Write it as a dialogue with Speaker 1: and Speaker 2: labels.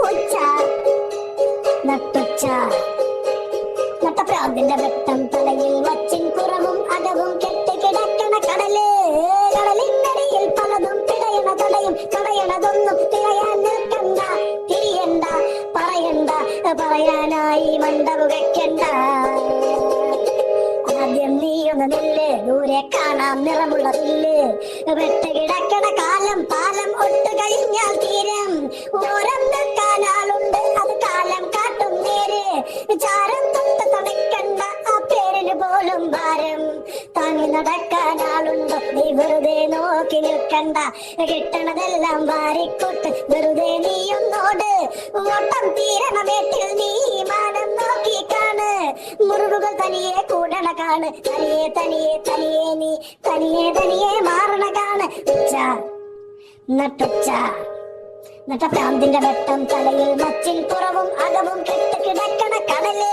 Speaker 1: ഉച്ച നട്ടുച്ച നട്ടപ്രാന്തിന്റെ വെട്ടം തലയിൽ വച്ചിൻ കുറവും അകവും കെട്ടിക്കിടക്കണ കടല്. കടലിനടിയിൽ പലതും പിടയണ തടയും തടയണതൊന്നും തിരയാൻ നിൽക്കണ്ട. തിരിയണ്ട പറയണ്ട പറയാനായി മണ്ടവുകയ്ക്കണ്ട. ആദ്യം നീയൊന്ന് നില്ല്, ദൂരെ കാണാം നിറമുള്ള വില്ല്. വെട്ടുകിടക്കണ കാലം പാലം ഒട്ടു കഴിഞ്ഞാൽ തീരം. ഓരം നിൽക്കാൻ ആളുണ്ട്, അത് കാലം കാട്ടും നേര്. ചാരം തൊട്ട് തടക്കണ്ട, ആ പേരിന് പോലും ഭാരം. താങ്ങി നടക്കാൻ ആളുണ്ടോ, നീ വെറുതെ നോക്കി നിൽക്കണ്ട. കിട്ടണതെല്ലാം വാരിക്കൊട്ട് വെറുതെ നീയൊന്നോട്. ഓട്ടം തീരണ വേട്ടിൽ നീ മാനം നോക്കി കാണ്. മുറിവുകൾ തനിയെ കൂടണ കാണ്. തനിയെ തനിയെ തനിയെ നീ തനിയെ തനിയെ മാറണ കാണ്. ഉച്ച നട്ടുച്ച നട്ടപ്രാന്തിന്റെ വെട്ടം തലയിൽ മച്ചിൻ കുറവും അകവും കെട്ടുകിടക്കണ കടല്.